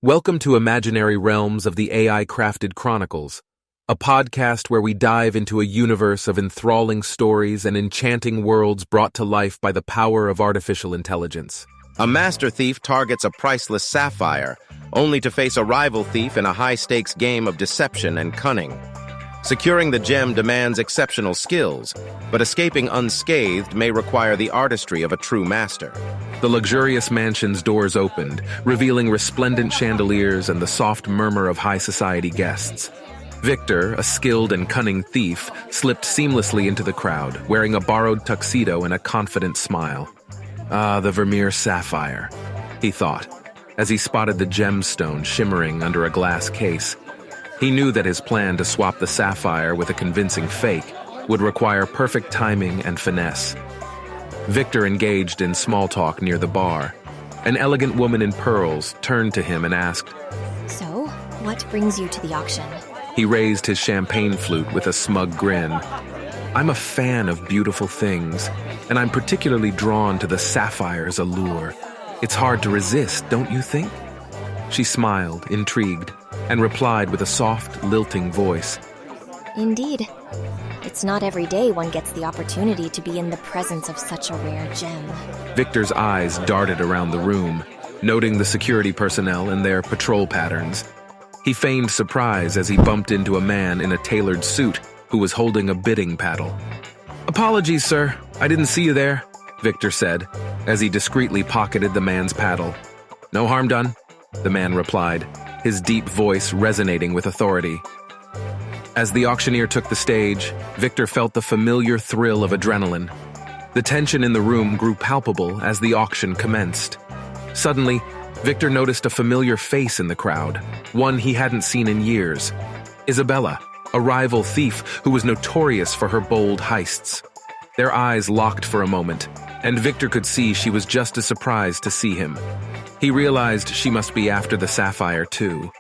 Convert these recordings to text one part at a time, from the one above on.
Welcome to Imaginary Realms of the AI-Crafted Chronicles, a podcast where we dive into a universe of enthralling stories and enchanting worlds brought to life by the power of artificial intelligence. A master thief targets a priceless sapphire, only to face a rival thief in a high-stakes game of deception and cunning. Securing the gem demands exceptional skills, but escaping unscathed may require the artistry of a true master. The luxurious mansion's doors opened, revealing resplendent chandeliers and the soft murmur of high society guests. Victor, a skilled and cunning thief, slipped seamlessly into the crowd, wearing a borrowed tuxedo and a confident smile. Ah, the Vermeer sapphire, he thought, as he spotted the gemstone shimmering under a glass case. He knew that his plan to swap the sapphire with a convincing fake would require perfect timing and finesse. Victor engaged in small talk near the bar. An elegant woman in pearls turned to him and asked, "So, what brings you to the auction?" He raised his champagne flute with a smug grin. "I'm a fan of beautiful things, and I'm particularly drawn to the sapphire's allure. It's hard to resist, don't you think?" She smiled, intrigued, and replied with a soft, lilting voice, "Indeed. It's not every day one gets the opportunity to be in the presence of such a rare gem." Victor's eyes darted around the room, noting the security personnel and their patrol patterns. He feigned surprise as he bumped into a man in a tailored suit who was holding a bidding paddle. "Apologies, sir. I didn't see you there," Victor said, as he discreetly pocketed the man's paddle. "No harm done," the man replied, his deep voice resonating with authority. As the auctioneer took the stage, Victor felt the familiar thrill of adrenaline. The tension in the room grew palpable as the auction commenced. Suddenly, Victor noticed a familiar face in the crowd, one he hadn't seen in years. Isabella, a rival thief who was notorious for her bold heists. Their eyes locked for a moment, and Victor could see she was just as surprised to see him. He realized she must be after the sapphire too.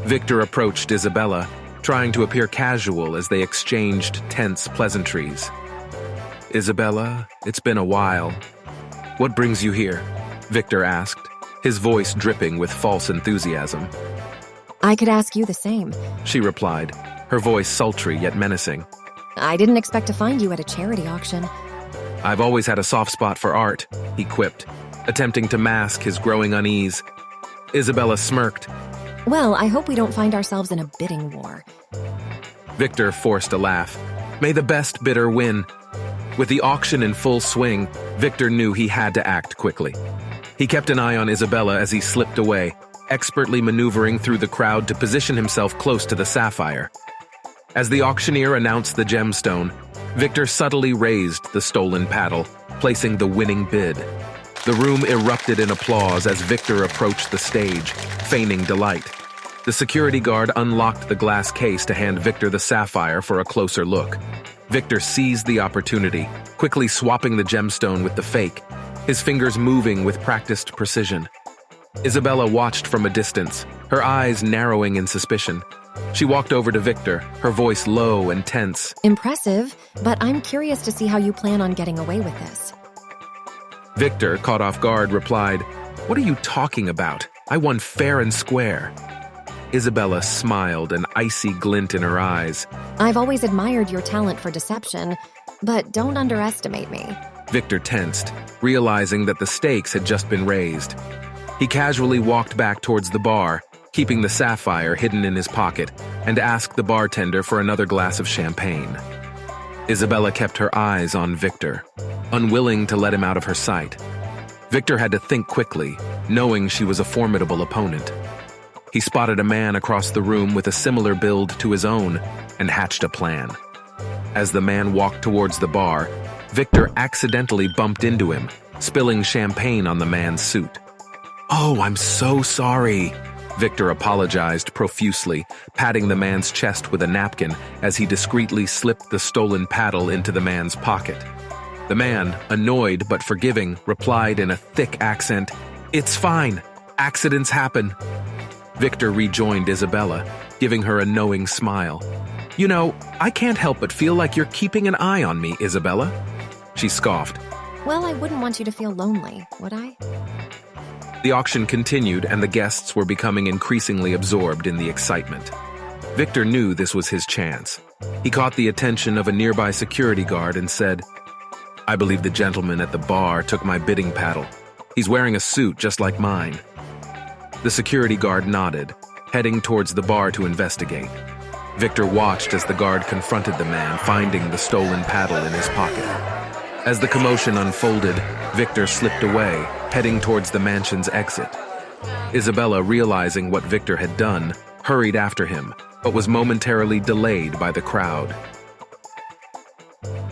Victor approached Isabella, trying to appear casual as they exchanged tense pleasantries. "Isabella, it's been a while. What brings you here?" Victor asked, his voice dripping with false enthusiasm. "I could ask you the same," she replied, her voice sultry yet menacing. "I didn't expect to find you at a charity auction." "I've always had a soft spot for art," he quipped, attempting to mask his growing unease. Isabella smirked. "Well, I hope we don't find ourselves in a bidding war." Victor forced a laugh. May the best bidder win. With the auction in full swing, Victor knew he had to act quickly. He kept an eye on Isabella as he slipped away, expertly maneuvering through the crowd to position himself close to the sapphire. As the auctioneer announced the gemstone, Victor subtly raised the stolen paddle, placing the winning bid. The room erupted in applause as Victor approached the stage, feigning delight. The security guard unlocked the glass case to hand Victor the sapphire for a closer look. Victor seized the opportunity, quickly swapping the gemstone with the fake, his fingers moving with practiced precision. Isabella watched from a distance, her eyes narrowing in suspicion. She walked over to Victor, her voice low and tense. "Impressive, but I'm curious to see how you plan on getting away with this." Victor, caught off guard, replied, "What are you talking about? I won fair and square." Isabella smiled, an icy glint in her eyes. "I've always admired your talent for deception, but don't underestimate me." Victor tensed, realizing that the stakes had just been raised. He casually walked back towards the bar, keeping the sapphire hidden in his pocket, and asked the bartender for another glass of champagne. Isabella kept her eyes on Victor, unwilling to let him out of her sight. Victor had to think quickly, knowing she was a formidable opponent. He spotted a man across the room with a similar build to his own and hatched a plan. As the man walked towards the bar, Victor accidentally bumped into him, spilling champagne on the man's suit. "Oh, I'm so sorry," Victor apologized profusely, patting the man's chest with a napkin as he discreetly slipped the stolen paddle into the man's pocket. The man, annoyed but forgiving, replied in a thick accent, "It's fine. Accidents happen." Victor rejoined Isabella, giving her a knowing smile. "You know, I can't help but feel like you're keeping an eye on me, Isabella." She scoffed. "Well, I wouldn't want you to feel lonely, would I?" The auction continued, and the guests were becoming increasingly absorbed in the excitement. Victor knew this was his chance. He caught the attention of a nearby security guard and said, "I believe the gentleman at the bar took my bidding paddle. He's wearing a suit just like mine." The security guard nodded, heading towards the bar to investigate. Victor watched as the guard confronted the man, finding the stolen paddle in his pocket. As the commotion unfolded, Victor slipped away, heading towards the mansion's exit. Isabella, realizing what Victor had done, hurried after him, but was momentarily delayed by the crowd.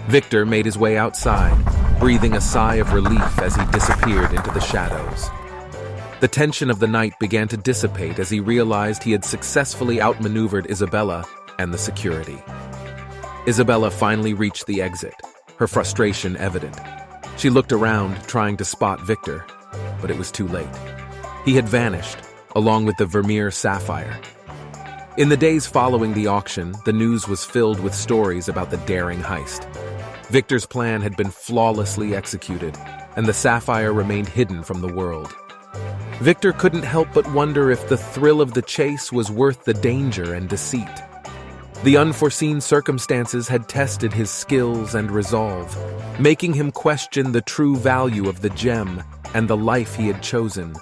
Victor made his way outside, breathing a sigh of relief as he disappeared into the shadows. The tension of the night began to dissipate as he realized he had successfully outmaneuvered Isabella and the security. Isabella finally reached the exit, her frustration evident. She looked around, trying to spot Victor, but it was too late. He had vanished, along with the Vermeer sapphire. In the days following the auction, the news was filled with stories about the daring heist. Victor's plan had been flawlessly executed, and the sapphire remained hidden from the world. Victor couldn't help but wonder if the thrill of the chase was worth the danger and deceit. The unforeseen circumstances had tested his skills and resolve, making him question the true value of the gem and the life he had chosen.